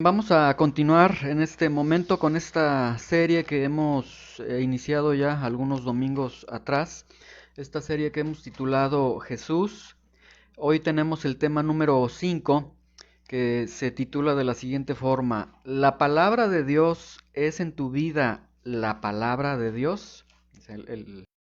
Vamos a continuar en este momento con esta serie que hemos iniciado ya algunos domingos atrás. Esta serie que hemos titulado Jesús. Hoy tenemos el tema número 5 que se titula de la siguiente forma: ¿La palabra de Dios es en tu vida la palabra de Dios?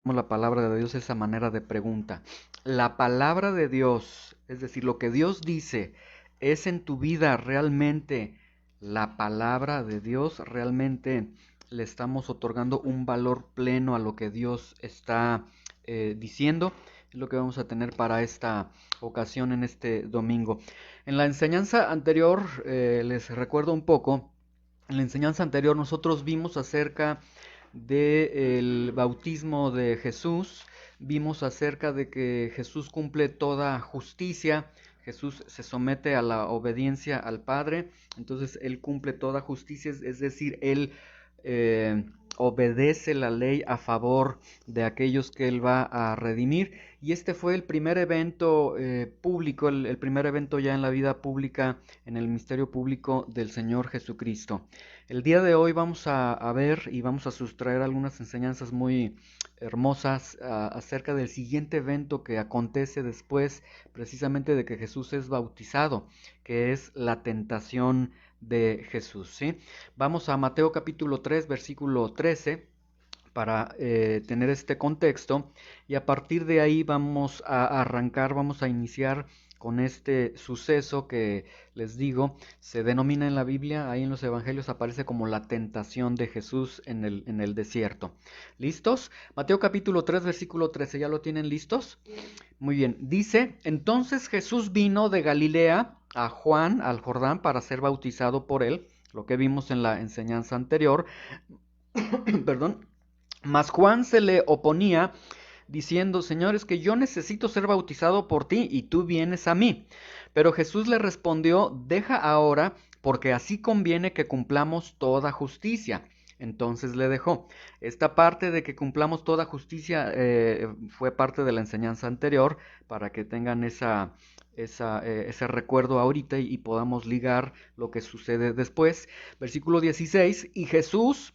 La palabra de Dios, esa manera de pregunta. La palabra de Dios, es decir, lo que Dios dice, ¿es en tu vida realmente la palabra de Dios? ¿Realmente le estamos otorgando un valor pleno a lo que Dios está diciendo? Es lo que vamos a tener para esta ocasión en este domingo. En la enseñanza anterior, les recuerdo un poco, en la enseñanza anterior nosotros vimos acerca del bautismo de Jesús, vimos acerca de que Jesús cumple toda justicia. Jesús se somete a la obediencia al Padre, entonces Él cumple toda justicia, es decir, Él eh, obedece la ley a favor de aquellos que Él va a redimir. Y este fue el primer evento público, el primer evento ya en la vida pública, en el misterio público del Señor Jesucristo. El día de hoy vamos a ver y vamos a sustraer algunas enseñanzas muy hermosas acerca del siguiente evento que acontece después precisamente de que Jesús es bautizado, que es la tentación de Jesús, ¿sí? Vamos a Mateo capítulo 3, versículo 13 para tener este contexto, y a partir de ahí vamos a arrancar, vamos a iniciar con este suceso que les digo, se denomina en la Biblia, ahí en los evangelios aparece como la tentación de Jesús en el desierto. ¿Listos? Mateo capítulo 3, versículo 13, ¿ya lo tienen listos? Muy bien, dice: entonces Jesús vino de Galilea a Juan, al Jordán, para ser bautizado por él, lo que vimos en la enseñanza anterior. Perdón. Mas Juan se le oponía, diciendo: Señor, es que yo necesito ser bautizado por ti, y tú vienes a mí. Pero Jesús le respondió: deja ahora, porque así conviene que cumplamos toda justicia. Entonces le dejó. Esta parte de que cumplamos toda justicia fue parte de la enseñanza anterior, para que tengan ese recuerdo ahorita y podamos ligar lo que sucede después. Versículo 16: y Jesús,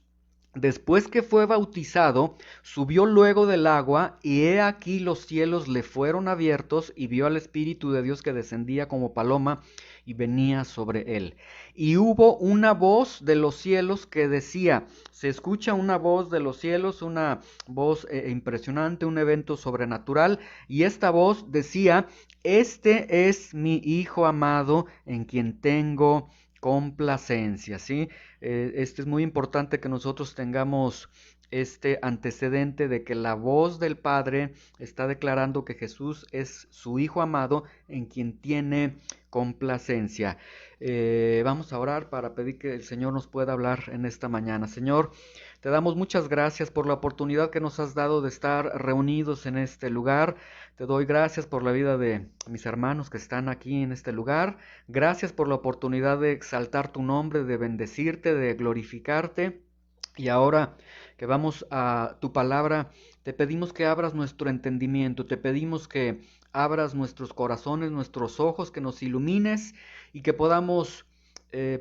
después que fue bautizado, subió luego del agua, y he aquí los cielos le fueron abiertos, y vio al Espíritu de Dios que descendía como paloma y venía sobre él. Y hubo una voz de los cielos que decía, se escucha una voz de los cielos, una voz impresionante, un evento sobrenatural, y esta voz decía: este es mi Hijo amado, en quien tengo complacencia, ¿sí? Este es muy importante que nosotros tengamos este antecedente de que la voz del Padre está declarando que Jesús es su Hijo amado, en quien tiene complacencia. Vamos a orar para pedir que el Señor nos pueda hablar en esta mañana. Señor, te damos muchas gracias por la oportunidad que nos has dado de estar reunidos en este lugar. Te doy gracias por la vida de mis hermanos que están aquí en este lugar. Gracias por la oportunidad de exaltar tu nombre, de bendecirte, de glorificarte. Y ahora que vamos a tu palabra, te pedimos que abras nuestro entendimiento, te pedimos que abras nuestros corazones, nuestros ojos, que nos ilumines y que podamos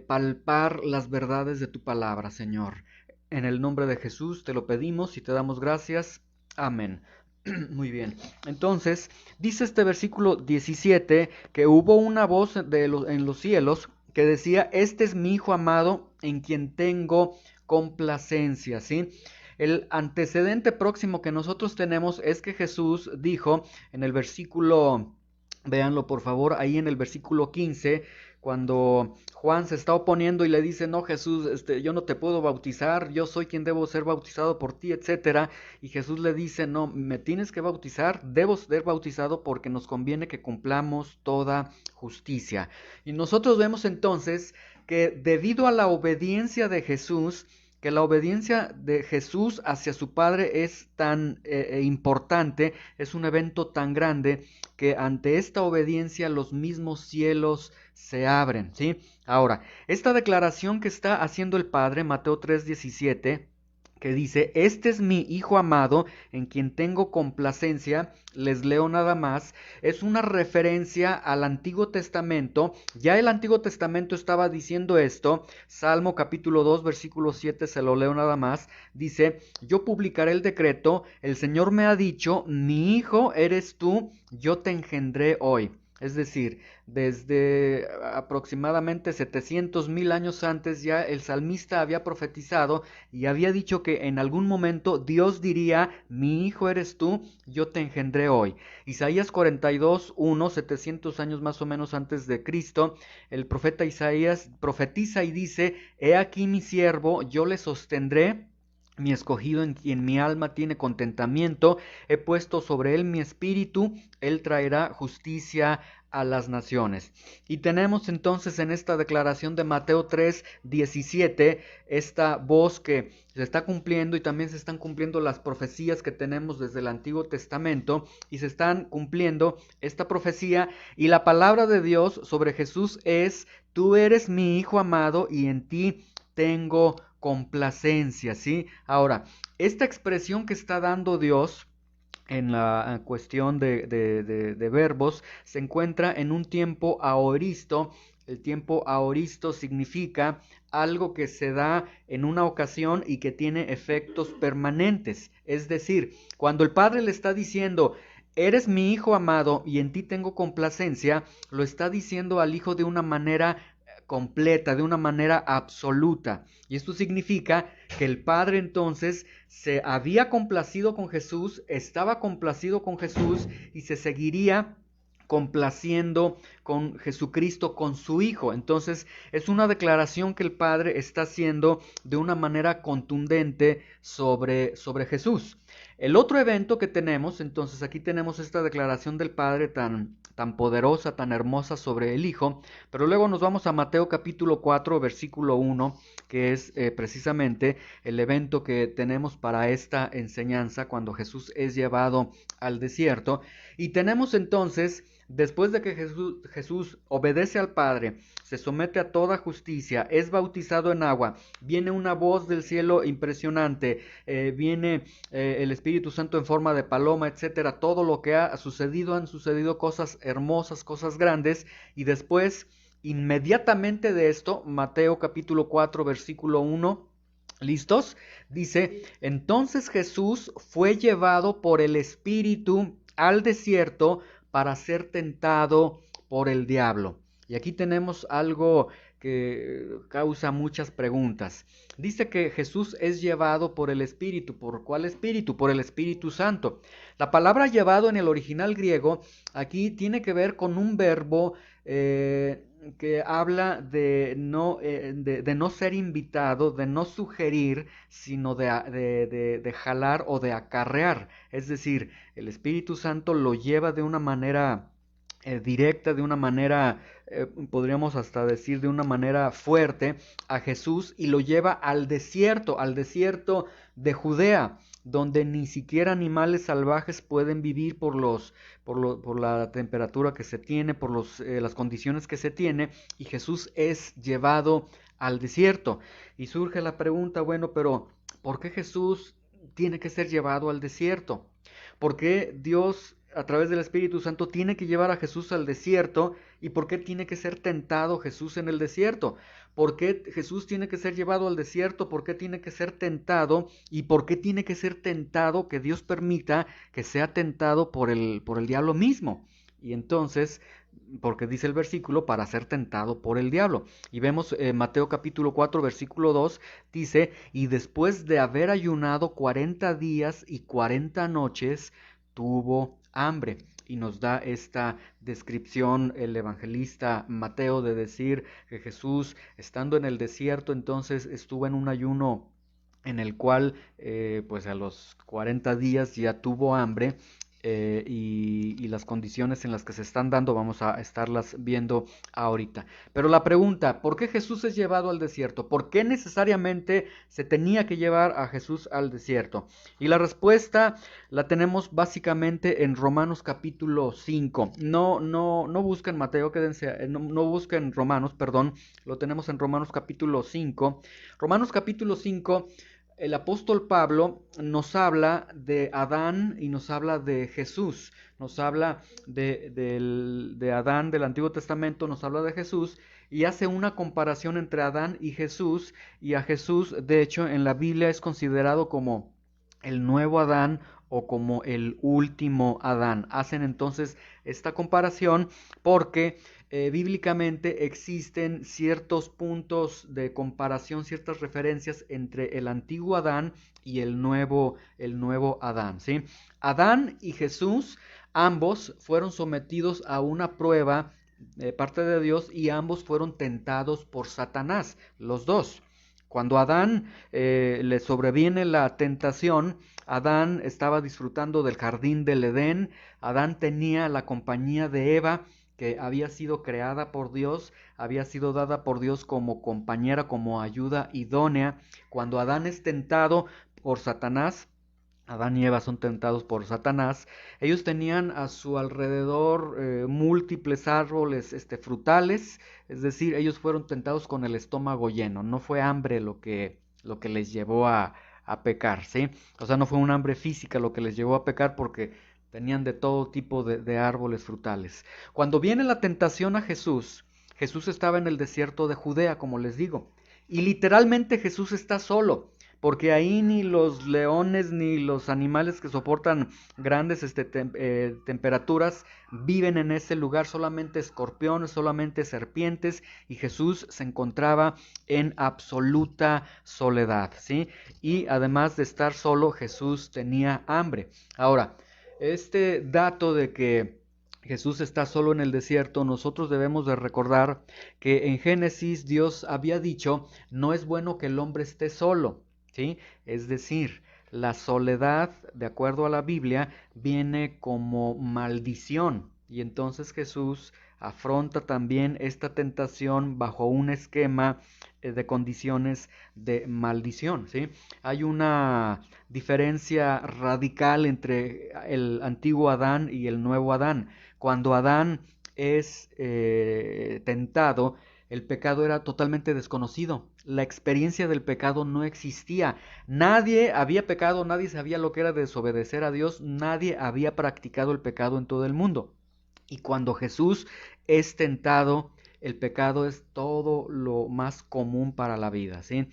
palpar las verdades de tu palabra, Señor. En el nombre de Jesús te lo pedimos y te damos gracias. Amén. Muy bien. Entonces, dice este versículo 17 que hubo una voz en los cielos que decía: este es mi Hijo amado, en quien tengo complacencia, ¿sí? El antecedente próximo que nosotros tenemos es que Jesús dijo en el versículo, véanlo por favor, ahí en el versículo 15, cuando Juan se está oponiendo y le dice: no, Jesús, yo no te puedo bautizar, yo soy quien debo ser bautizado por ti, etcétera. Y Jesús le dice: no, me tienes que bautizar, debo ser bautizado porque nos conviene que cumplamos toda justicia. Y nosotros vemos entonces que debido a la obediencia de Jesús, que la obediencia de Jesús hacia su Padre es tan importante, es un evento tan grande, que ante esta obediencia los mismos cielos se abren, ¿sí? Ahora, esta declaración que está haciendo el Padre, Mateo 3:17, que dice, este es mi Hijo amado, en quien tengo complacencia. Les leo nada más, es una referencia al Antiguo Testamento. Ya el Antiguo Testamento estaba diciendo esto. Salmo capítulo 2 versículo 7, se lo leo nada más, dice, yo publicaré el decreto, el Señor me ha dicho, mi hijo eres tú, yo te engendré hoy. Es decir, desde aproximadamente 700,000 años antes ya el salmista había profetizado y había dicho que en algún momento Dios diría, mi hijo eres tú, yo te engendré hoy. Isaías 42:1, 700 años más o menos antes de Cristo, el profeta Isaías profetiza y dice, he aquí mi siervo, yo le sostendré, mi escogido en quien mi alma tiene contentamiento, he puesto sobre él mi espíritu, él traerá justicia a las naciones. Y tenemos entonces en esta declaración de Mateo 3:17 esta voz que se está cumpliendo, y también se están cumpliendo las profecías que tenemos desde el Antiguo Testamento, y se están cumpliendo esta profecía, y la palabra de Dios sobre Jesús es, tú eres mi Hijo amado y en ti tengo complacencia, ¿sí? Ahora, esta expresión que está dando Dios en la cuestión de verbos se encuentra en un tiempo aoristo. El tiempo aoristo significa algo que se da en una ocasión y que tiene efectos permanentes. Es decir, cuando el padre le está diciendo, eres mi hijo amado y en ti tengo complacencia, lo está diciendo al hijo de una manera completa, de una manera absoluta. Y esto significa que el Padre entonces se había complacido con Jesús, estaba complacido con Jesús y se seguiría complaciendo con Jesucristo, con su Hijo. Entonces es una declaración que el Padre está haciendo de una manera contundente sobre Jesús. El otro evento que tenemos, entonces aquí tenemos esta declaración del Padre tan poderosa, tan hermosa sobre el Hijo, pero luego nos vamos a Mateo capítulo 4, versículo 1, que es precisamente el evento que tenemos para esta enseñanza cuando Jesús es llevado al desierto. Y tenemos entonces, después de que Jesús obedece al Padre, se somete a toda justicia, es bautizado en agua, viene una voz del cielo impresionante, viene el Espíritu Santo en forma de paloma, etcétera. Todo lo que ha sucedido, han sucedido cosas hermosas, cosas grandes, y después, inmediatamente de esto, Mateo capítulo 4, versículo 1, ¿listos? Dice, entonces Jesús fue llevado por el Espíritu al desierto para ser tentado por el diablo. Y aquí tenemos algo que causa muchas preguntas. Dice que Jesús es llevado por el Espíritu. ¿Por cuál Espíritu? Por el Espíritu Santo. La palabra llevado en el original griego aquí tiene que ver con un verbo que habla de no ser invitado, de no sugerir, sino de jalar o de acarrear. Es decir, el Espíritu Santo lo lleva de una manera directa, de una manera, podríamos hasta decir, de una manera fuerte a Jesús, y lo lleva al desierto de Judea, donde ni siquiera animales salvajes pueden vivir por la temperatura que se tiene, por las condiciones que se tiene, y Jesús es llevado al desierto. Y surge la pregunta, bueno, pero ¿por qué Jesús tiene que ser llevado al desierto? ¿Por qué Dios a través del Espíritu Santo tiene que llevar a Jesús al desierto? ¿Y por qué tiene que ser tentado Jesús en el desierto? ¿Por qué Jesús tiene que ser llevado al desierto? ¿Por qué tiene que ser tentado? ¿Y por qué tiene que ser tentado, que Dios permita que sea tentado por el diablo mismo? Y entonces, porque dice el versículo, para ser tentado por el diablo. Y vemos Mateo capítulo 4, versículo 2, dice, y después de haber ayunado 40 días y 40 noches, tuvo hambre. Y nos da esta descripción el evangelista Mateo de decir que Jesús, estando en el desierto, entonces estuvo en un ayuno en el cual pues a los 40 días ya tuvo hambre, y las condiciones en las que se están dando vamos a estarlas viendo ahorita. Pero la pregunta, ¿por qué Jesús es llevado al desierto? ¿Por qué necesariamente se tenía que llevar a Jesús al desierto? Y la respuesta la tenemos básicamente en Romanos capítulo 5. No busquen Mateo, quédense, no busquen Romanos, perdón, lo tenemos en Romanos capítulo 5. Romanos capítulo 5 el apóstol Pablo nos habla de Adán y nos habla de Jesús, nos habla de Adán del Antiguo Testamento, nos habla de Jesús y hace una comparación entre Adán y Jesús, y a Jesús, de hecho, en la Biblia es considerado como el nuevo Adán o como el último Adán. Hacen entonces esta comparación porque bíblicamente existen ciertos puntos de comparación, ciertas referencias entre el antiguo Adán y el nuevo Adán, ¿sí? Adán y Jesús, ambos fueron sometidos a una prueba de parte de Dios y ambos fueron tentados por Satanás, los dos. Cuando a Adán le sobreviene la tentación, Adán estaba disfrutando del jardín del Edén, Adán tenía la compañía de Eva, que había sido creada por Dios, había sido dada por Dios como compañera, como ayuda idónea. Cuando Adán es tentado por Satanás, Adán y Eva son tentados por Satanás, ellos tenían a su alrededor múltiples árboles frutales, es decir, ellos fueron tentados con el estómago lleno, no fue hambre lo que les llevó a pecar, ¿sí? O sea, no fue un hambre física lo que les llevó a pecar porque tenían de todo tipo de árboles frutales. Cuando viene la tentación a Jesús, Jesús estaba en el desierto de Judea, como les digo, y literalmente Jesús está solo, porque ahí ni los leones ni los animales que soportan grandes temperaturas viven en ese lugar, solamente escorpiones, solamente serpientes, y Jesús se encontraba en absoluta soledad, ¿sí? Y además de estar solo, Jesús tenía hambre. Ahora, este dato de que Jesús está solo en el desierto, nosotros debemos de recordar que en Génesis Dios había dicho, no es bueno que el hombre esté solo, ¿sí? Es decir, la soledad, de acuerdo a la Biblia, viene como maldición. Y entonces Jesús afronta también esta tentación bajo un esquema de condiciones de maldición, ¿sí? Hay una diferencia radical entre el antiguo Adán y el nuevo Adán. Cuando Adán es tentado, el pecado era totalmente desconocido. La experiencia del pecado no existía. Nadie había pecado, nadie sabía lo que era desobedecer a Dios, nadie había practicado el pecado en todo el mundo. Y cuando Jesús es tentado, el pecado es todo lo más común para la vida, ¿sí?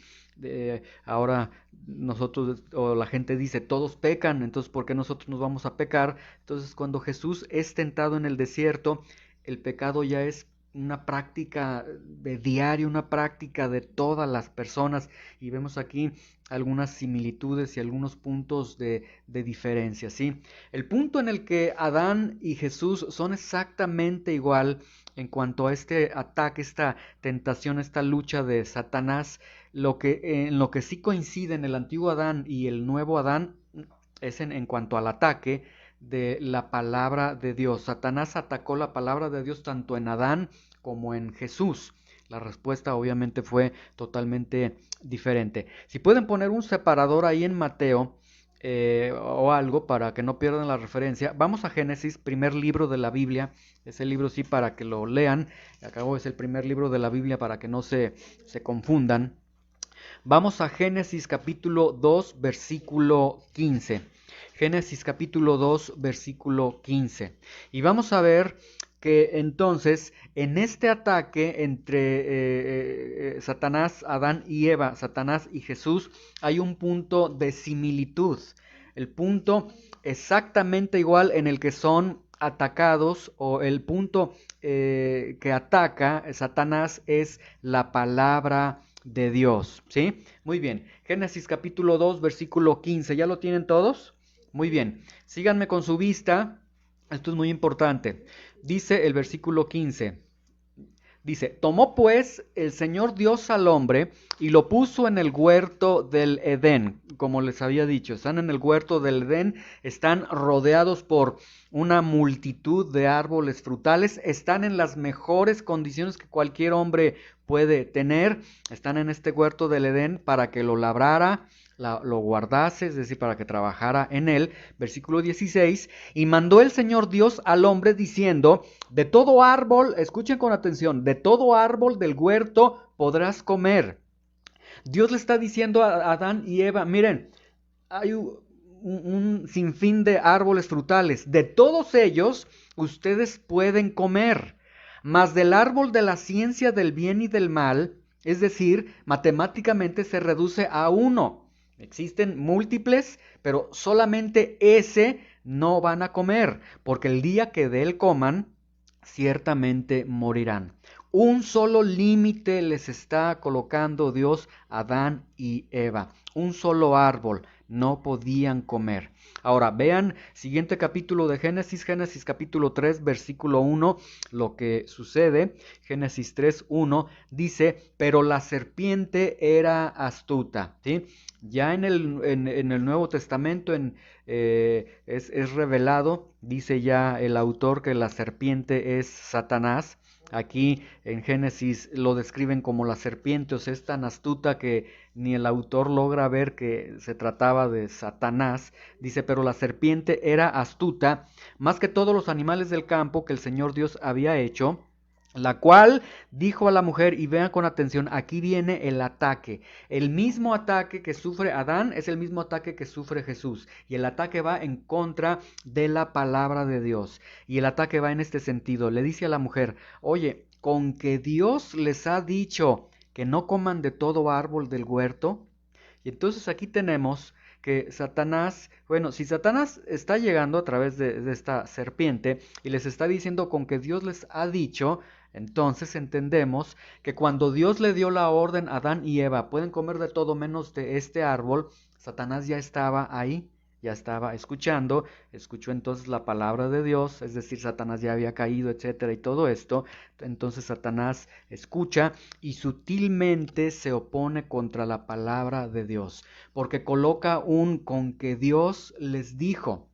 Ahora nosotros, o la gente dice, todos pecan, entonces ¿por qué nosotros nos vamos a pecar? Entonces cuando Jesús es tentado en el desierto, el pecado ya es una práctica de diario, una práctica de todas las personas, y vemos aquí algunas similitudes y algunos puntos de diferencia, ¿sí? El punto en el que Adán y Jesús son exactamente igual en cuanto a este ataque, esta tentación, esta lucha de Satanás, en lo que sí coinciden el antiguo Adán y el nuevo Adán es en cuanto al ataque de la palabra de Dios. Satanás atacó la palabra de Dios tanto en Adán como en Jesús. La respuesta obviamente fue totalmente diferente. Si pueden poner un separador ahí en Mateo o algo para que no pierdan la referencia, vamos a Génesis, primer libro de la Biblia. Ese libro sí para que lo lean. Acabo es el primer libro de la Biblia para que no se confundan. Vamos a Génesis capítulo 2, versículo 15. Génesis capítulo 2, versículo 15. Y vamos a ver que entonces en este ataque entre Satanás, Adán y Eva, Satanás y Jesús, hay un punto de similitud. El punto exactamente igual en el que son atacados, o el punto que ataca Satanás es la palabra de Dios, ¿sí? Muy bien, Génesis capítulo 2, versículo 15, ¿ya lo tienen todos? Muy bien, síganme con su vista, esto es muy importante. Dice el versículo 15, dice, tomó pues el Señor Dios al hombre y lo puso en el huerto del Edén, como les había dicho, están en el huerto del Edén, están rodeados por una multitud de árboles frutales, están en las mejores condiciones que cualquier hombre puede tener, están en este huerto del Edén para que lo labrara, lo guardase, es decir, para que trabajara en él. Versículo 16, y mandó el Señor Dios al hombre diciendo, de todo árbol, escuchen con atención, de todo árbol del huerto podrás comer, Dios le está diciendo a Adán y Eva, miren, hay un sinfín de árboles frutales. De todos ellos ustedes pueden comer, mas del árbol de la ciencia del bien y del mal, es decir, matemáticamente se reduce a uno. Existen múltiples, pero solamente ese no van a comer, porque el día que de él coman, ciertamente morirán. Un solo límite les está colocando Dios a Adán y Eva. Un solo árbol no podían comer. Ahora, vean, siguiente capítulo de Génesis, Génesis capítulo 3, versículo 1, lo que sucede. Génesis 3, 1 dice, pero la serpiente era astuta, ¿sí? Ya en el Nuevo Testamento es revelado, dice ya el autor, que la serpiente es Satanás. Aquí en Génesis lo describen como la serpiente, o sea, es tan astuta que ni el autor logra ver que se trataba de Satanás. Dice, pero la serpiente era astuta, más que todos los animales del campo que el Señor Dios había hecho, la cual dijo a la mujer, y vean con atención, aquí viene el ataque. El mismo ataque que sufre Adán es el mismo ataque que sufre Jesús. Y el ataque va en contra de la palabra de Dios. Y el ataque va en este sentido. Le dice a la mujer, oye, con que Dios les ha dicho que no coman de todo árbol del huerto. Y entonces aquí tenemos que Satanás, bueno, si Satanás está llegando a través de esta serpiente y les está diciendo con que Dios les ha dicho, entonces entendemos que cuando Dios le dio la orden a Adán y Eva, pueden comer de todo menos de este árbol, Satanás ya estaba ahí, ya estaba escuchando, escuchó entonces la palabra de Dios, es decir, Satanás ya había caído, etcétera, y todo esto. Entonces Satanás escucha y sutilmente se opone contra la palabra de Dios, porque coloca un con que Dios les dijo.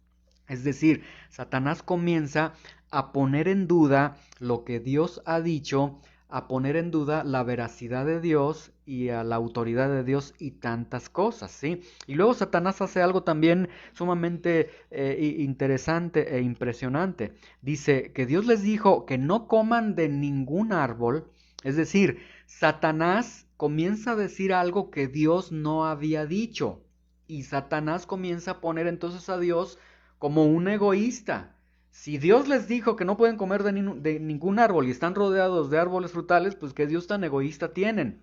Es decir, Satanás comienza a poner en duda lo que Dios ha dicho, a poner en duda la veracidad de Dios y a la autoridad de Dios y tantas cosas, ¿sí? Y luego Satanás hace algo también sumamente interesante e impresionante. Dice que Dios les dijo que no coman de ningún árbol, es decir, Satanás comienza a decir algo que Dios no había dicho y Satanás comienza a poner entonces a Dios como un egoísta. Si Dios les dijo que no pueden comer de ningún árbol y están rodeados de árboles frutales, pues qué Dios tan egoísta tienen,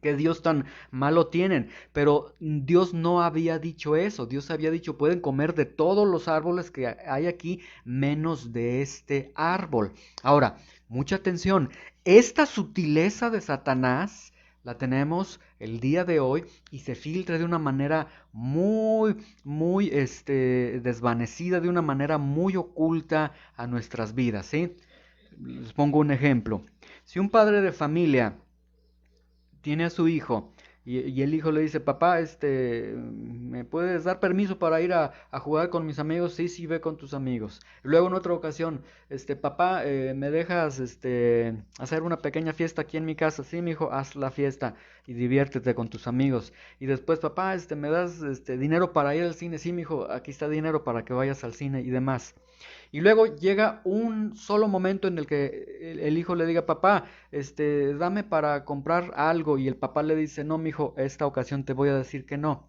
qué Dios tan malo tienen. Pero Dios no había dicho eso. Dios había dicho, pueden comer de todos los árboles que hay aquí, menos de este árbol. Ahora, mucha atención, esta sutileza de Satanás la tenemos el día de hoy y se filtra de una manera muy desvanecida, de una manera muy oculta a nuestras vidas, ¿sí? Les pongo un ejemplo. Si un padre de familia tiene a su hijo y el hijo le dice, papá, ¿me puedes dar permiso para ir a jugar con mis amigos? Sí, sí, ve con tus amigos. Luego en otra ocasión, papá, ¿me dejas hacer una pequeña fiesta aquí en mi casa? Sí, mi hijo, haz la fiesta y diviértete con tus amigos. Y después, papá, ¿me das dinero para ir al cine? Sí, mi hijo, aquí está dinero para que vayas al cine y demás. Y luego llega un solo momento en el que el hijo le diga, papá, dame para comprar algo, y el papá le dice, no, mijo, esta ocasión te voy a decir que no.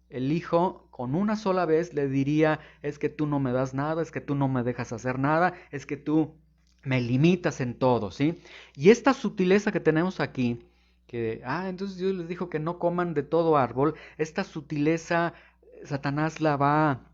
El hijo con una sola vez le diría, es que tú no me das nada, es que tú no me dejas hacer nada, es que tú me limitas en todo, ¿sí? Y esta sutileza que tenemos aquí, que, entonces Dios les dijo que no coman de todo árbol, esta sutileza Satanás la va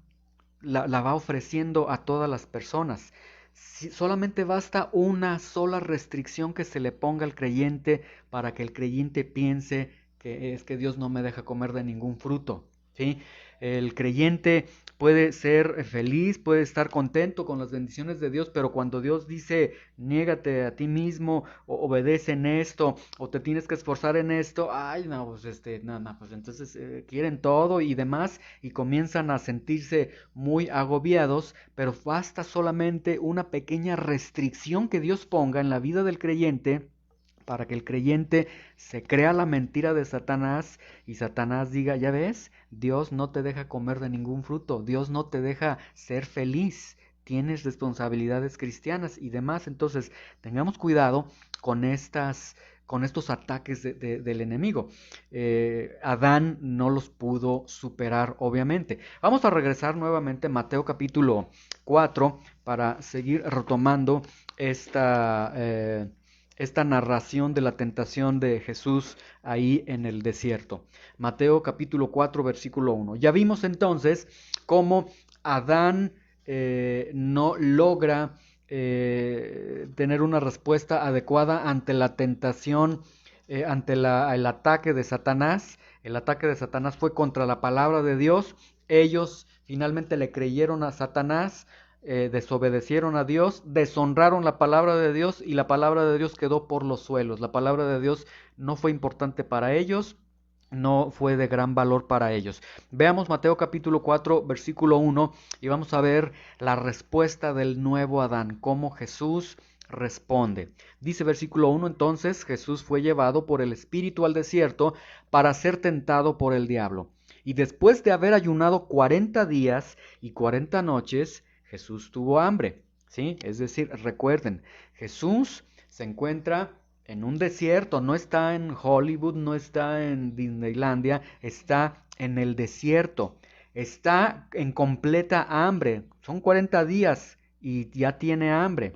ofreciendo a todas las personas. Solamente basta una sola restricción que se le ponga al creyente para que el creyente piense que es que Dios no me deja comer de ningún fruto, ¿sí? El creyente puede ser feliz, puede estar contento con las bendiciones de Dios, pero cuando Dios dice, niégate a ti mismo, o obedece en esto, o te tienes que esforzar en esto, no, pues pues entonces quieren todo y demás, y comienzan a sentirse muy agobiados, pero basta solamente una pequeña restricción que Dios ponga en la vida del creyente para que el creyente se crea la mentira de Satanás y Satanás diga, ya ves, Dios no te deja comer de ningún fruto, Dios no te deja ser feliz, tienes responsabilidades cristianas y demás. Entonces, tengamos cuidado con con estos ataques del enemigo. Adán no los pudo superar, obviamente. Vamos a regresar nuevamente a Mateo capítulo 4 para seguir retomando esta narración de la tentación de Jesús ahí en el desierto. Mateo capítulo 4 versículo 1. Ya vimos entonces cómo Adán no logra tener una respuesta adecuada ante la tentación, ante el ataque de Satanás. El ataque de Satanás fue contra la palabra de Dios. Ellos finalmente le creyeron a Satanás, desobedecieron a Dios, deshonraron la palabra de Dios y la palabra de Dios quedó por los suelos. La palabra de Dios no fue importante para ellos, no fue de gran valor para ellos. Veamos Mateo capítulo 4 versículo 1 y vamos a ver la respuesta del nuevo Adán, cómo Jesús responde. Dice versículo 1, entonces Jesús fue llevado por el Espíritu al desierto para ser tentado por el diablo. Y después de haber ayunado 40 días y 40 noches, Jesús tuvo hambre. ¿Sí? Es decir, recuerden, Jesús se encuentra en un desierto, no está en Hollywood, no está en Disneylandia, está en el desierto, está en completa hambre, son 40 días y ya tiene hambre,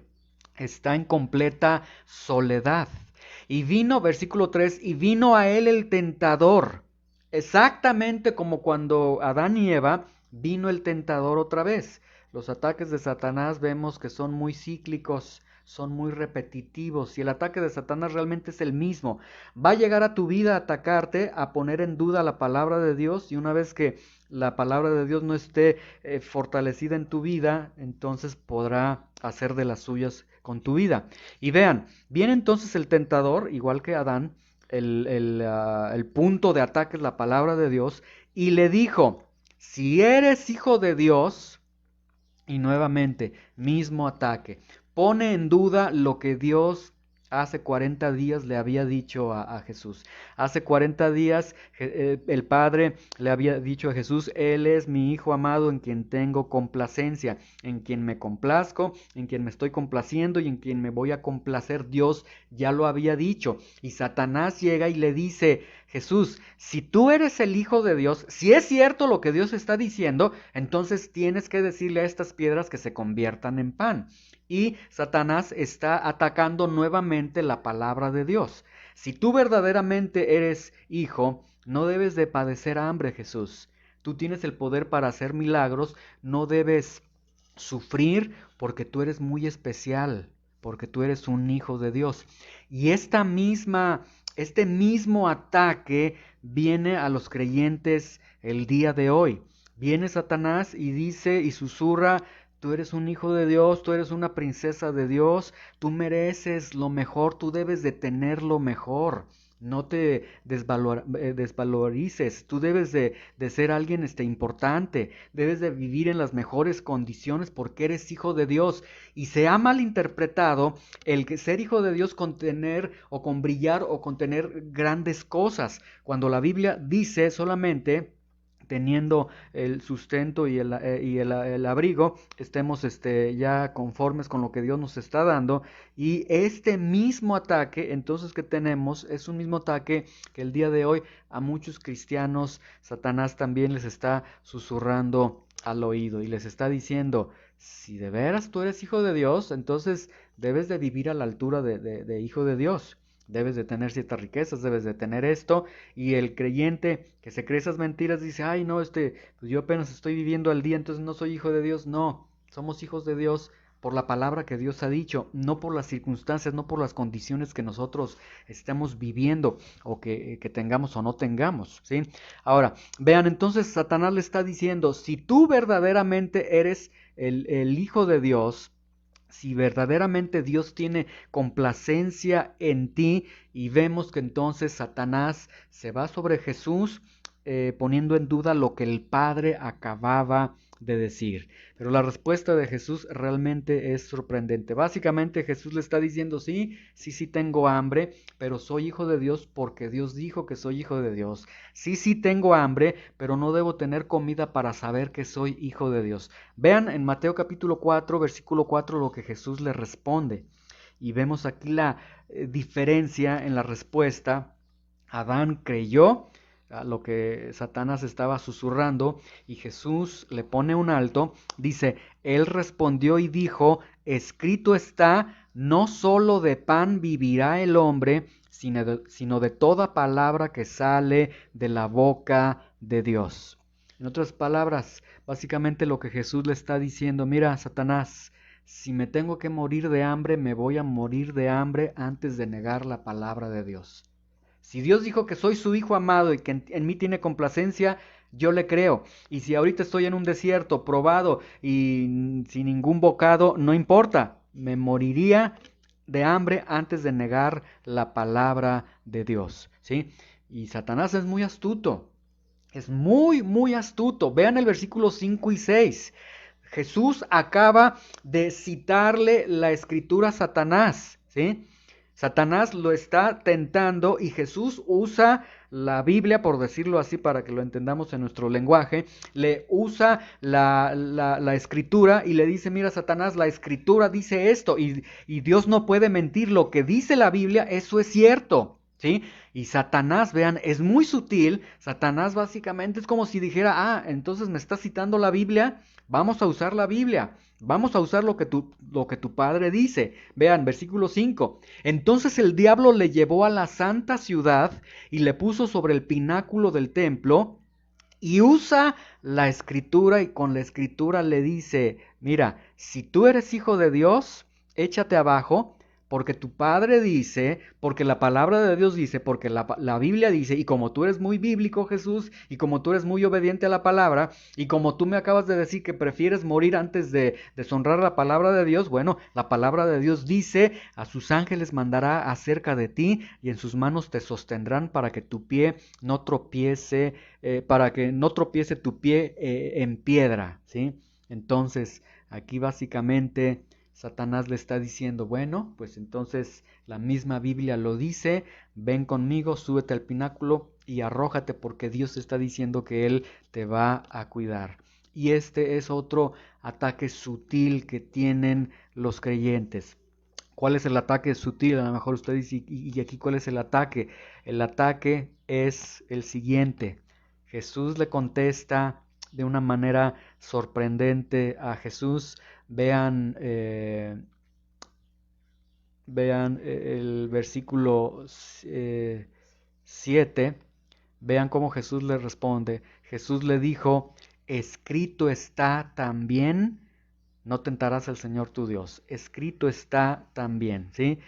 está en completa soledad. Y vino, versículo 3, y vino a él el tentador, exactamente como cuando Adán y Eva, vino el tentador otra vez. Los ataques de Satanás vemos que son muy cíclicos, son muy repetitivos y el ataque de Satanás realmente es el mismo. Va a llegar a tu vida a atacarte, a poner en duda la palabra de Dios y una vez que la palabra de Dios no esté fortalecida en tu vida, entonces podrá hacer de las suyas con tu vida. Y vean, viene entonces el tentador, igual que Adán, el punto de ataque es la palabra de Dios y le dijo, si eres hijo de Dios, y nuevamente, mismo ataque. Pone en duda lo que Dios hace 40 días le había dicho a Jesús. Hace 40 días el Padre le había dicho a Jesús, Él es mi Hijo amado en quien tengo complacencia, en quien me complazco, en quien me estoy complaciendo y en quien me voy a complacer. Dios ya lo había dicho. Y Satanás llega y le dice, Jesús, si tú eres el Hijo de Dios, si es cierto lo que Dios está diciendo, entonces tienes que decirle a estas piedras que se conviertan en pan. Y Satanás está atacando nuevamente la palabra de Dios. Si tú verdaderamente eres hijo, no debes de padecer hambre, Jesús. Tú tienes el poder para hacer milagros, no debes sufrir porque tú eres muy especial, porque tú eres un hijo de Dios. Y este mismo ataque viene a los creyentes el día de hoy. Viene Satanás y dice y susurra, tú eres un hijo de Dios, tú eres una princesa de Dios, tú mereces lo mejor, tú debes de tener lo mejor. No te desvalorices, tú debes de ser alguien importante, debes de vivir en las mejores condiciones porque eres hijo de Dios. Y se ha malinterpretado el que ser hijo de Dios con tener o con brillar o con tener grandes cosas, cuando la Biblia dice solamente teniendo el sustento y el abrigo, estemos ya conformes con lo que Dios nos está dando. Y este mismo ataque, entonces, que tenemos, es un mismo ataque que el día de hoy a muchos cristianos, Satanás también les está susurrando al oído y les está diciendo, si de veras tú eres hijo de Dios, entonces debes de vivir a la altura de hijo de Dios. Debes de tener ciertas riquezas, debes de tener esto, y el creyente que se cree esas mentiras dice, ay no, pues yo apenas estoy viviendo al día, entonces no soy hijo de Dios. No, somos hijos de Dios por la palabra que Dios ha dicho, no por las circunstancias, no por las condiciones que nosotros estemos viviendo o que tengamos o no tengamos, ¿sí? Ahora, vean, entonces Satanás le está diciendo, si tú verdaderamente eres el Hijo de Dios, si verdaderamente Dios tiene complacencia en ti, y vemos que entonces Satanás se va sobre Jesús poniendo en duda lo que el Padre acababa de decir. Pero la respuesta de Jesús realmente es sorprendente. Básicamente Jesús le está diciendo, sí tengo hambre, pero soy hijo de Dios porque Dios dijo que soy hijo de Dios. Sí tengo hambre, pero no debo tener comida para saber que soy hijo de Dios. Vean en Mateo capítulo 4, versículo 4 lo que Jesús le responde. Y vemos aquí diferencia en la respuesta. Adán creyó a lo que Satanás estaba susurrando y Jesús le pone un alto. Dice, él respondió y dijo, escrito está, no solo de pan vivirá el hombre, sino de toda palabra que sale de la boca de Dios. En otras palabras, básicamente lo que Jesús le está diciendo, mira, Satanás, si me tengo que morir de hambre, me voy a morir de hambre antes de negar la palabra de Dios. Si Dios dijo que soy su hijo amado y que en mí tiene complacencia, yo le creo. Y si ahorita estoy en un desierto, probado y sin ningún bocado, no importa. Me moriría de hambre antes de negar la palabra de Dios. ¿Sí? Y Satanás es muy astuto. Es muy astuto. Vean el versículo 5 y 6. Jesús acaba de citarle la escritura a Satanás. ¿Sí? Satanás lo está tentando y Jesús usa la Biblia, por decirlo así, para que lo entendamos en nuestro lenguaje, le usa la escritura y le dice, mira Satanás, la escritura dice esto y Dios no puede mentir, lo que dice la Biblia, eso es cierto. ¿Sí? Y Satanás, vean, es muy sutil. Satanás básicamente es como si dijera, entonces me está citando la Biblia, vamos a usar la Biblia. Vamos a usar lo que tu padre dice. Vean, versículo 5. Entonces el diablo le llevó a la santa ciudad y le puso sobre el pináculo del templo y usa la escritura y con la escritura le dice, mira, si tú eres hijo de Dios, échate abajo, porque tu padre dice, porque la palabra de Dios dice, porque la Biblia dice, y como tú eres muy bíblico, Jesús, y como tú eres muy obediente a la palabra, y como tú me acabas de decir que prefieres morir antes de deshonrar la palabra de Dios, bueno, la palabra de Dios dice, a sus ángeles mandará acerca de ti, y en sus manos te sostendrán para que tu pie no tropiece, para que no tropiece tu pie en piedra, ¿sí? Entonces, aquí básicamente Satanás le está diciendo, bueno, pues entonces la misma Biblia lo dice, ven conmigo, súbete al pináculo y arrójate porque Dios está diciendo que Él te va a cuidar. Y este es otro ataque sutil que tienen los creyentes. ¿Cuál es el ataque sutil? A lo mejor usted dice, ¿y aquí cuál es el ataque? El ataque es el siguiente. Jesús le contesta de una manera sorprendente a Jesús. Vean, el versículo 7. Vean cómo Jesús le responde. Jesús le dijo, escrito está también, no tentarás al Señor tu Dios. Escrito está también, ¿sí?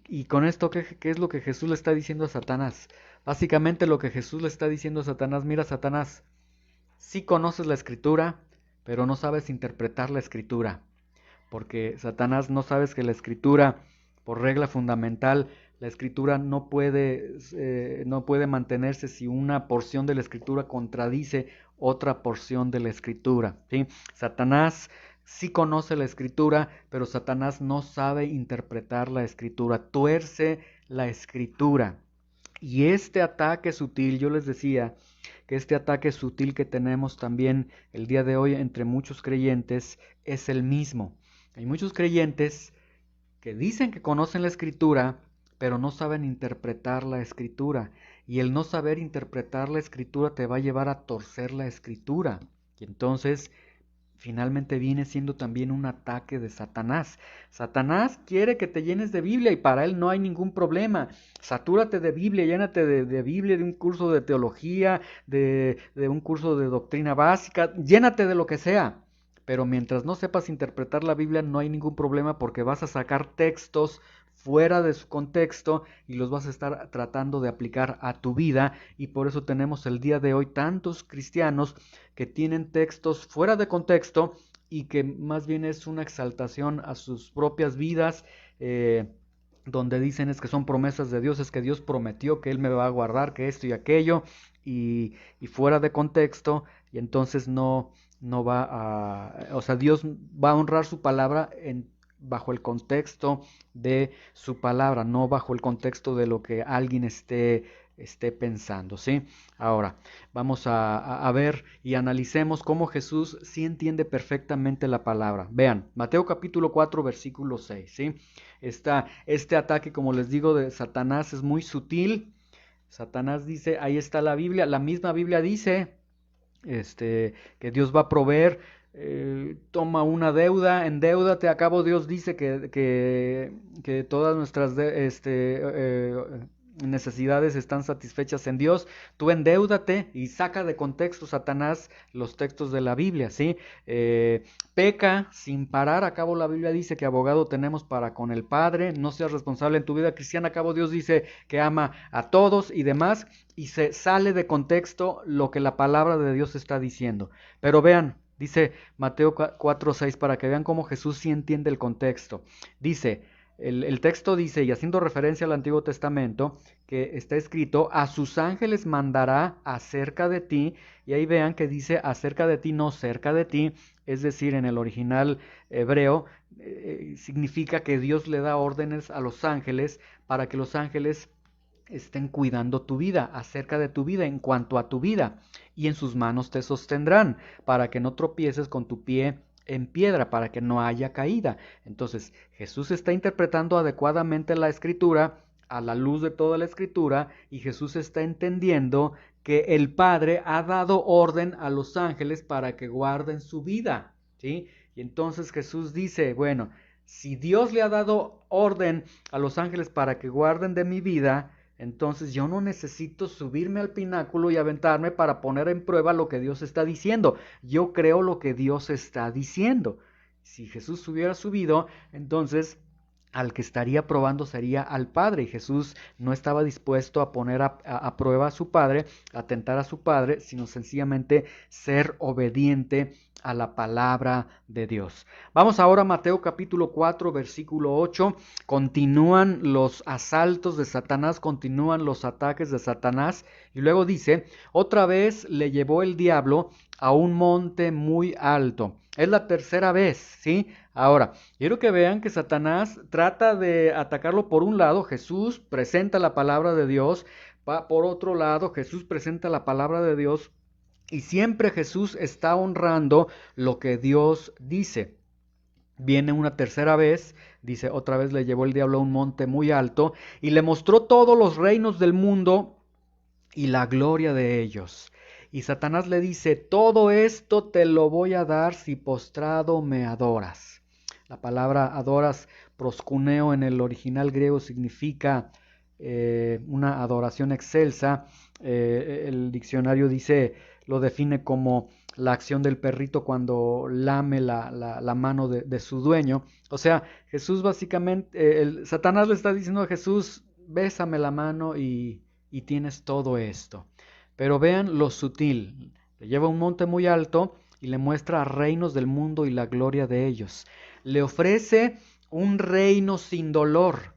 Y con esto, ¿qué es lo que Jesús le está diciendo a Satanás? Básicamente lo que Jesús le está diciendo a Satanás, mira Satanás, sí conoces la escritura, pero no sabes interpretar la escritura. Porque Satanás no sabes que la escritura, por regla fundamental, la escritura no puede mantenerse si una porción de la escritura contradice otra porción de la escritura, ¿sí? Satanás sí conoce la escritura, pero Satanás no sabe interpretar la escritura, tuerce la escritura. Y este ataque sutil, yo les decía que este ataque sutil que tenemos también el día de hoy entre muchos creyentes es el mismo. Hay muchos creyentes que dicen que conocen la escritura, pero no saben interpretar la escritura. Y el no saber interpretar la escritura te va a llevar a torcer la escritura. Y entonces finalmente viene siendo también un ataque de Satanás. Satanás quiere que te llenes de Biblia y para él no hay ningún problema. Satúrate de Biblia, llénate de Biblia, de un curso de teología, de un curso de doctrina básica, llénate de lo que sea. Pero mientras no sepas interpretar la Biblia no hay ningún problema porque vas a sacar textos fuera de su contexto y los vas a estar tratando de aplicar a tu vida y por eso tenemos el día de hoy tantos cristianos que tienen textos fuera de contexto y que más bien es una exaltación a sus propias vidas, donde dicen es que son promesas de Dios, es que Dios prometió que Él me va a guardar, que esto y aquello, y fuera de contexto, y entonces no va a, o sea, Dios va a honrar su palabra bajo el contexto de su palabra, no bajo el contexto de lo que alguien esté esté pensando, ¿sí? Ahora, vamos a ver y analicemos cómo Jesús sí entiende perfectamente la palabra. Vean, Mateo capítulo 4, versículo 6, ¿sí? Este ataque, como les digo, de Satanás es muy sutil. Satanás dice, ahí está la Biblia, la misma Biblia dice que Dios va a proveer, toma una deuda, endeúdate, a cabo Dios dice que todas nuestras necesidades están satisfechas en Dios, tú endeúdate, y saca de contexto Satanás los textos de la Biblia, ¿sí? Peca sin parar, a cabo la Biblia dice que abogado tenemos para con el Padre, no seas responsable en tu vida cristiana, a cabo Dios dice que ama a todos y demás, y se sale de contexto lo que la palabra de Dios está diciendo. Pero vean, dice Mateo 4:6, para que vean cómo Jesús sí entiende el contexto. Dice, el texto dice, y haciendo referencia al Antiguo Testamento, que está escrito, a sus ángeles mandará acerca de ti, y ahí vean que dice acerca de ti, no cerca de ti, es decir, en el original hebreo, significa que Dios le da órdenes a los ángeles para que los ángeles estén cuidando tu vida, acerca de tu vida, en cuanto a tu vida, y en sus manos te sostendrán, para que no tropieces con tu pie en piedra, para que no haya caída. Entonces, Jesús está interpretando adecuadamente la Escritura, a la luz de toda la Escritura, y Jesús está entendiendo que el Padre ha dado orden a los ángeles para que guarden su vida, ¿sí? Y entonces Jesús dice, bueno, si Dios le ha dado orden a los ángeles para que guarden de mi vida, entonces yo no necesito subirme al pináculo y aventarme para poner en prueba lo que Dios está diciendo. Yo creo lo que Dios está diciendo. Si Jesús hubiera subido, entonces al que estaría probando sería al Padre. Y Jesús no estaba dispuesto a poner a prueba a su Padre, a tentar a su Padre, sino sencillamente ser obediente a la palabra de Dios. Vamos ahora a Mateo capítulo 4, versículo 8. Continúan los asaltos de Satanás, continúan los ataques de Satanás. Y luego dice, otra vez le llevó el diablo a un monte muy alto. Es la tercera vez, ¿sí? Ahora, quiero que vean que Satanás trata de atacarlo por un lado, Jesús presenta la palabra de Dios, por otro lado, Jesús presenta la palabra de Dios, y siempre Jesús está honrando lo que Dios dice. Viene una tercera vez, dice, otra vez le llevó el diablo a un monte muy alto y le mostró todos los reinos del mundo y la gloria de ellos. Y Satanás le dice, todo esto te lo voy a dar si postrado me adoras. La palabra adoras, proskuneo, en el original griego significa una adoración excelsa. El diccionario dice, lo define como la acción del perrito cuando lame la mano de su dueño. O sea, Jesús básicamente, Satanás le está diciendo a Jesús, bésame la mano y tienes todo esto. Pero vean lo sutil, le lleva a un monte muy alto y le muestra reinos del mundo y la gloria de ellos. Le ofrece un reino sin dolor.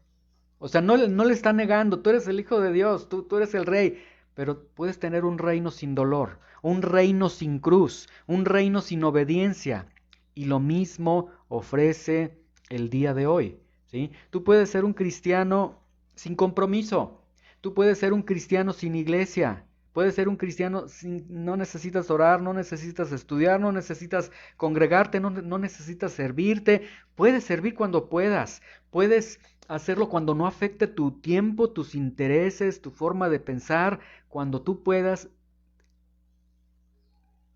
O sea, no le está negando, tú eres el Hijo de Dios, tú eres el Rey, pero puedes tener un reino sin dolor, un reino sin cruz, un reino sin obediencia. Y lo mismo ofrece el día de hoy, ¿sí? Tú puedes ser un cristiano sin compromiso, tú puedes ser un cristiano sin iglesia, puedes ser un cristiano sin, no necesitas orar, no necesitas estudiar, no necesitas congregarte, no necesitas servirte, puedes servir cuando puedas, puedes hacerlo cuando no afecte tu tiempo, tus intereses, tu forma de pensar, cuando tú puedas.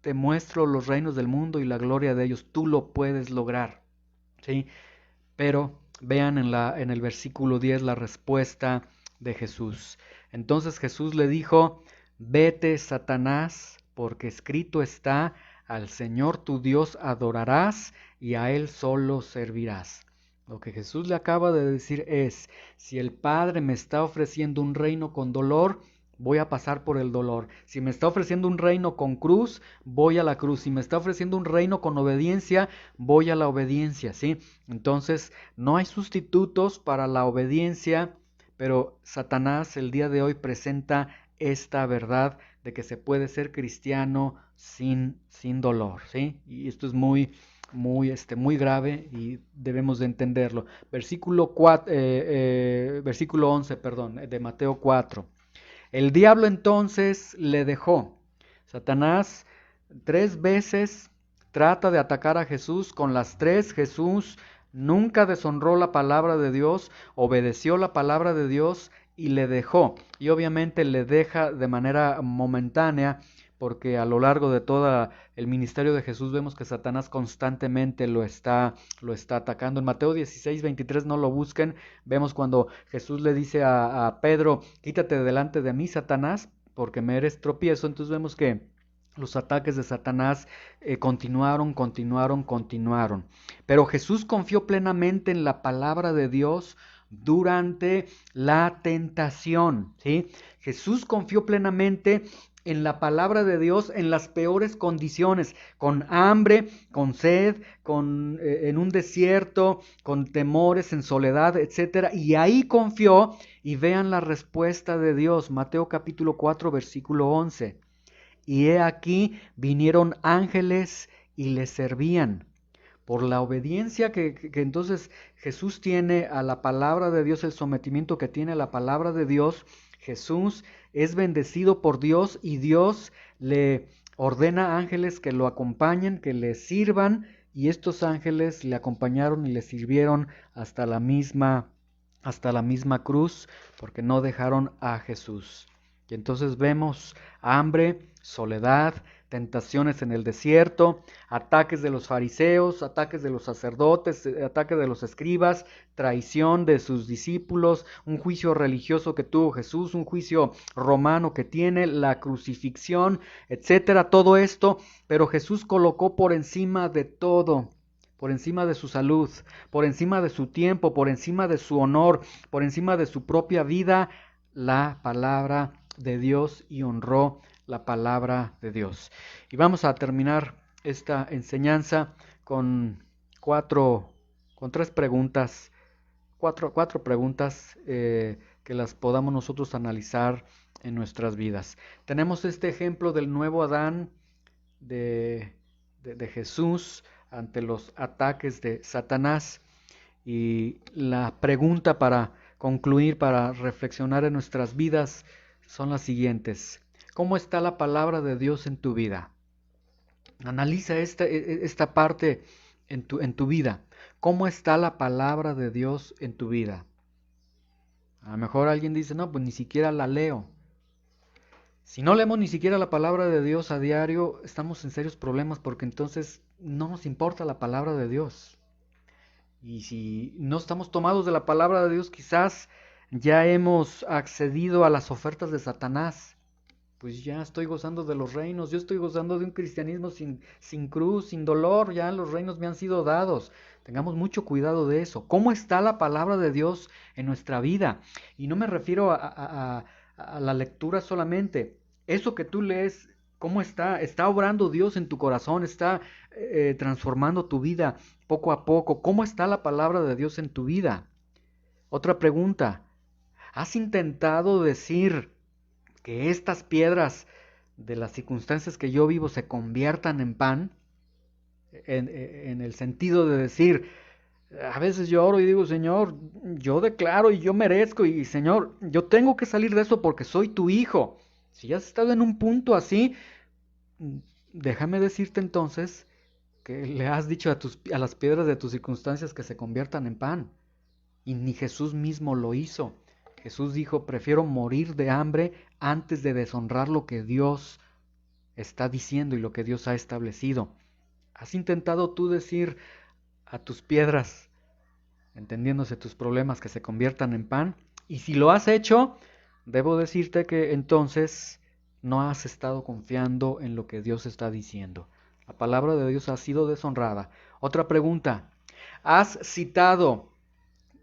Te muestro los reinos del mundo y la gloria de ellos, tú lo puedes lograr, ¿sí? Pero vean en el versículo 10 la respuesta de Jesús. Entonces Jesús le dijo, vete, Satanás, porque escrito está, al Señor tu Dios adorarás y a Él solo servirás. Lo que Jesús le acaba de decir es, si el Padre me está ofreciendo un reino con dolor, voy a pasar por el dolor. Si me está ofreciendo un reino con cruz, voy a la cruz. Si me está ofreciendo un reino con obediencia, voy a la obediencia, ¿sí? Entonces, no hay sustitutos para la obediencia, pero Satanás el día de hoy presenta esta verdad de que se puede ser cristiano sin dolor, ¿sí? Y esto es muy grave y debemos de entenderlo. Versículo 11, de Mateo 4. El diablo entonces le dejó. Satanás 3 veces trata de atacar a Jesús. Con las 3 Jesús nunca deshonró la palabra de Dios, obedeció la palabra de Dios y le dejó. Y obviamente le deja de manera momentánea, porque a lo largo de todo el ministerio de Jesús vemos que Satanás constantemente lo está atacando. En Mateo 16:23, no lo busquen, vemos cuando Jesús le dice a Pedro: quítate de delante de mí, Satanás, porque me eres tropiezo. Entonces vemos que los ataques de Satanás continuaron. Pero Jesús confió plenamente en la palabra de Dios durante la tentación, ¿sí? Jesús confió plenamente en la palabra de Dios en las peores condiciones, con hambre, con sed, en un desierto, con temores, en soledad, etcétera. Y ahí confió, y vean la respuesta de Dios, Mateo capítulo 4, versículo 11. Y he aquí vinieron ángeles y le servían. Por la obediencia que entonces Jesús tiene a la palabra de Dios, el sometimiento que tiene a la palabra de Dios, Jesús es bendecido por Dios y Dios le ordena a ángeles que lo acompañen, que le sirvan, y estos ángeles le acompañaron y le sirvieron hasta la misma cruz, porque no dejaron a Jesús. Y entonces vemos hambre, soledad, tentaciones en el desierto, ataques de los fariseos, ataques de los sacerdotes, ataques de los escribas, traición de sus discípulos, un juicio religioso que tuvo Jesús, un juicio romano que tiene, la crucifixión, etcétera, todo esto. Pero Jesús colocó por encima de todo, por encima de su salud, por encima de su tiempo, por encima de su honor, por encima de su propia vida, la palabra de Dios, y honró la palabra de Dios. Y vamos a terminar esta enseñanza con tres preguntas, cuatro preguntas que las podamos nosotros analizar en nuestras vidas. Tenemos este ejemplo del nuevo Adán de Jesús ante los ataques de Satanás, y la pregunta para concluir, para reflexionar en nuestras vidas, son las siguientes. ¿Cómo está la palabra de Dios en tu vida? Analiza esta parte en tu vida. ¿Cómo está la palabra de Dios en tu vida? A lo mejor alguien dice: no, pues ni siquiera la leo. Si no leemos ni siquiera la palabra de Dios a diario, estamos en serios problemas, porque entonces no nos importa la palabra de Dios. Y si no estamos tomados de la palabra de Dios, quizás ya hemos accedido a las ofertas de Satanás. Pues ya estoy gozando de los reinos, yo estoy gozando de un cristianismo sin cruz, sin dolor, ya los reinos me han sido dados. Tengamos mucho cuidado de eso. ¿Cómo está la palabra de Dios en nuestra vida? Y no me refiero a la lectura solamente. Eso que tú lees, ¿cómo está? ¿Está obrando Dios en tu corazón? ¿Está transformando tu vida poco a poco? ¿Cómo está la palabra de Dios en tu vida? Otra pregunta. ¿Has intentado decir que estas piedras de las circunstancias que yo vivo se conviertan en pan? En el sentido de decir, a veces yo oro y digo: Señor, yo declaro y yo merezco, y Señor, yo tengo que salir de eso porque soy tu hijo. Si has estado en un punto así, déjame decirte entonces que le has dicho a las piedras de tus circunstancias que se conviertan en pan. Y ni Jesús mismo lo hizo. Jesús dijo: prefiero morir de hambre antes de deshonrar lo que Dios está diciendo y lo que Dios ha establecido. ¿Has intentado tú decir a tus piedras, entendiéndose tus problemas, que se conviertan en pan? Y si lo has hecho, debo decirte que entonces no has estado confiando en lo que Dios está diciendo. La palabra de Dios ha sido deshonrada. Otra pregunta. ¿Has citado: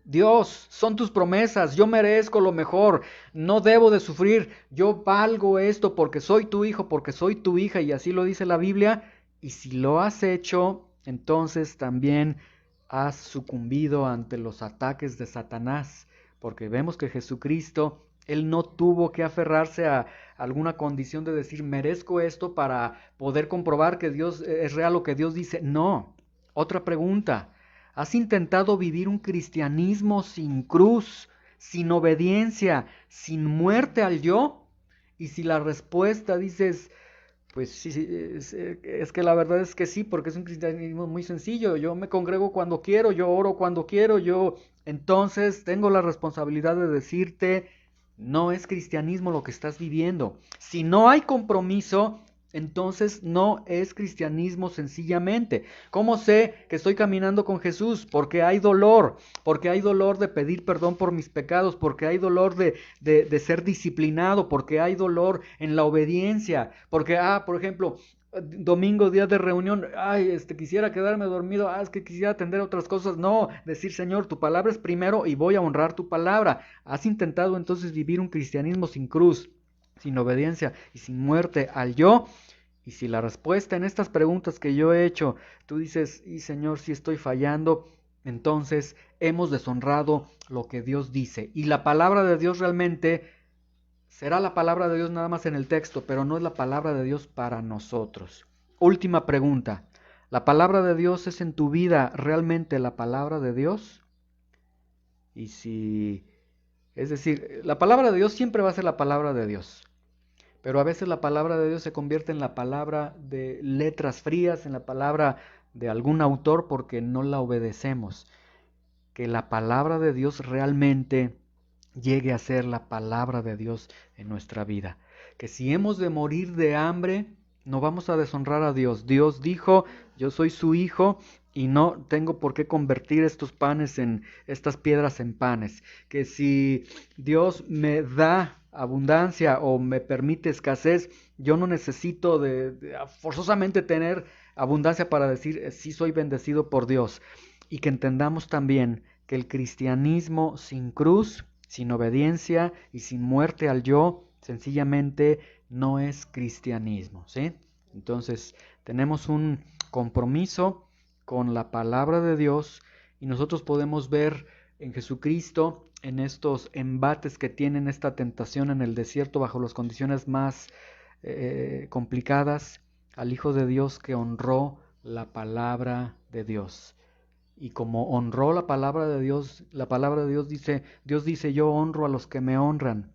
Dios, son tus promesas, yo merezco lo mejor, no debo de sufrir, yo valgo esto porque soy tu hijo, porque soy tu hija, y así lo dice la Biblia? Y si lo has hecho, entonces también has sucumbido ante los ataques de Satanás, porque vemos que Jesucristo, Él no tuvo que aferrarse a alguna condición de decir: merezco esto para poder comprobar que Dios es real, lo que Dios dice. No. Otra pregunta. ¿Has intentado vivir un cristianismo sin cruz, sin obediencia, sin muerte al yo? Y si la respuesta dices, pues sí, sí, es que la verdad es que sí, porque es un cristianismo muy sencillo. Yo me congrego cuando quiero, yo oro cuando quiero, yo entonces tengo la responsabilidad de decirte, no es cristianismo lo que estás viviendo. Si no hay compromiso, entonces no es cristianismo sencillamente. ¿Cómo sé que estoy caminando con Jesús? Porque hay dolor de pedir perdón por mis pecados, porque hay dolor de ser disciplinado, porque hay dolor en la obediencia, porque, por ejemplo, domingo, día de reunión, quisiera quedarme dormido, es que quisiera atender otras cosas. No, decir, Señor, tu palabra es primero y voy a honrar tu palabra. Has intentado entonces vivir un cristianismo sin cruz, sin obediencia y sin muerte al yo. Y si la respuesta en estas preguntas que yo he hecho, tú dices, y Señor, si estoy fallando, entonces hemos deshonrado lo que Dios dice. Y la palabra de Dios realmente será la palabra de Dios nada más en el texto, pero no es la palabra de Dios para nosotros. Última pregunta. ¿La palabra de Dios es en tu vida realmente la palabra de Dios? Y si, es decir, la palabra de Dios siempre va a ser la palabra de Dios. Pero a veces la palabra de Dios se convierte en la palabra de letras frías, en la palabra de algún autor porque no la obedecemos. Que la palabra de Dios realmente llegue a ser la palabra de Dios en nuestra vida. Que si hemos de morir de hambre, no vamos a deshonrar a Dios. Dios dijo, yo soy su hijo y no tengo por qué convertir estas piedras en panes. Que si Dios me da abundancia o me permite escasez, yo no necesito forzosamente tener abundancia para decir sí soy bendecido por Dios. Y que entendamos también que el cristianismo sin cruz, sin obediencia y sin muerte al yo, sencillamente no es cristianismo, ¿sí? Entonces, tenemos un compromiso con la palabra de Dios y nosotros podemos ver en Jesucristo, en estos embates que tienen esta tentación en el desierto bajo las condiciones más complicadas, al Hijo de Dios que honró la palabra de Dios. Y como honró la palabra de Dios Dios dice, yo honro a los que me honran.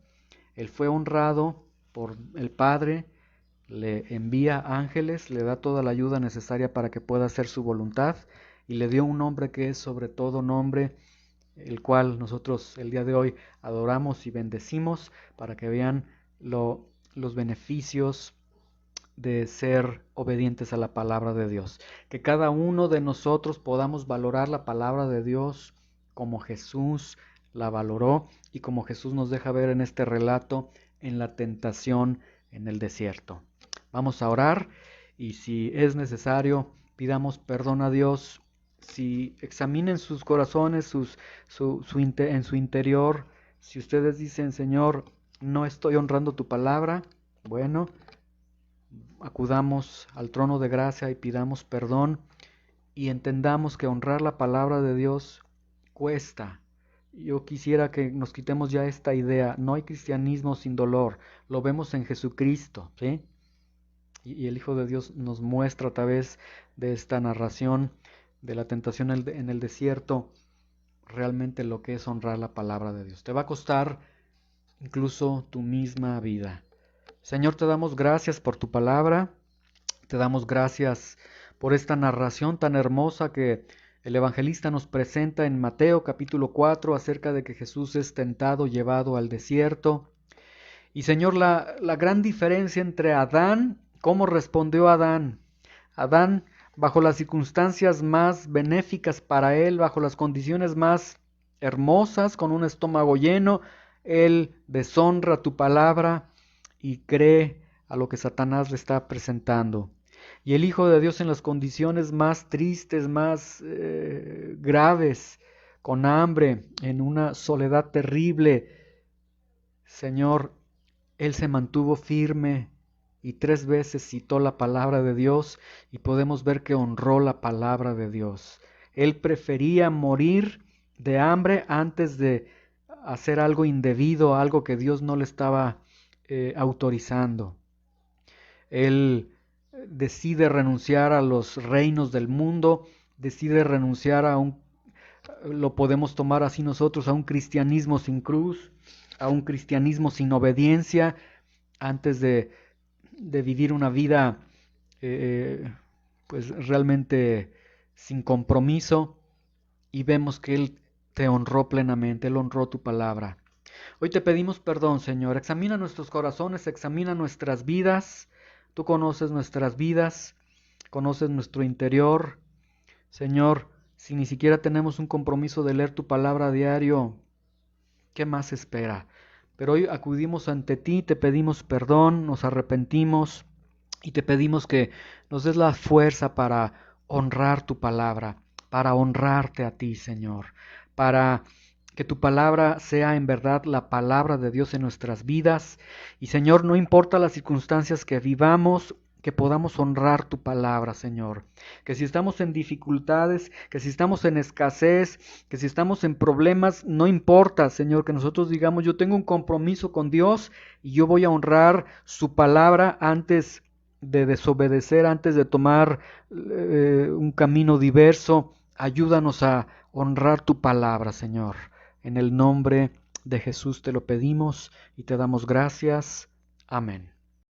Él fue honrado por el Padre, le envía ángeles, le da toda la ayuda necesaria para que pueda hacer su voluntad y le dio un nombre que es sobre todo nombre, el cual nosotros el día de hoy adoramos y bendecimos para que vean los beneficios de ser obedientes a la palabra de Dios. Que cada uno de nosotros podamos valorar la palabra de Dios como Jesús la valoró y como Jesús nos deja ver en este relato en la tentación en el desierto. Vamos a orar y si es necesario, pidamos perdón a Dios. Si examinen sus corazones, en su interior, si ustedes dicen, Señor, no estoy honrando tu palabra, bueno, acudamos al trono de gracia y pidamos perdón y entendamos que honrar la palabra de Dios cuesta. Yo quisiera que nos quitemos ya esta idea, no hay cristianismo sin dolor, lo vemos en Jesucristo, ¿sí? Y el Hijo de Dios nos muestra a través de esta narración de la tentación en el desierto realmente lo que es honrar la palabra de Dios. Te va a costar incluso tu misma vida. Señor, te damos gracias por tu palabra, te damos gracias por esta narración tan hermosa que el evangelista nos presenta en Mateo capítulo 4 acerca de que Jesús es tentado, llevado al desierto. Y Señor, la gran diferencia entre Adán, cómo respondió Adán. Adán, bajo las circunstancias más benéficas para él, bajo las condiciones más hermosas, con un estómago lleno, él deshonra tu palabra y cree a lo que Satanás le está presentando. Y el Hijo de Dios en las condiciones más tristes, más graves, con hambre, en una soledad terrible, Señor, Él se mantuvo firme y 3 veces citó la palabra de Dios y podemos ver que honró la palabra de Dios. Él prefería morir de hambre antes de hacer algo indebido, algo que Dios no le estaba autorizando. Él decide renunciar a los reinos del mundo, decide renunciar lo podemos tomar así nosotros, a un cristianismo sin cruz, a un cristianismo sin obediencia, antes de vivir una vida pues realmente sin compromiso, y vemos que Él te honró plenamente, Él honró tu palabra. Hoy te pedimos perdón, Señor. Examina nuestros corazones, examina nuestras vidas. Tú conoces nuestras vidas, conoces nuestro interior. Señor, si ni siquiera tenemos un compromiso de leer tu palabra a diario, ¿qué más espera? Pero hoy acudimos ante ti, te pedimos perdón, nos arrepentimos y te pedimos que nos des la fuerza para honrar tu palabra, para honrarte a ti, Señor, para que tu palabra sea en verdad la palabra de Dios en nuestras vidas. Y Señor, no importa las circunstancias que vivamos, que podamos honrar tu palabra, Señor. Que si estamos en dificultades, que si estamos en escasez, que si estamos en problemas, no importa, Señor, que nosotros digamos, yo tengo un compromiso con Dios y yo voy a honrar su palabra antes de desobedecer, antes de tomar un camino diverso. Ayúdanos a honrar tu palabra, Señor. En el nombre de Jesús te lo pedimos y te damos gracias. Amén.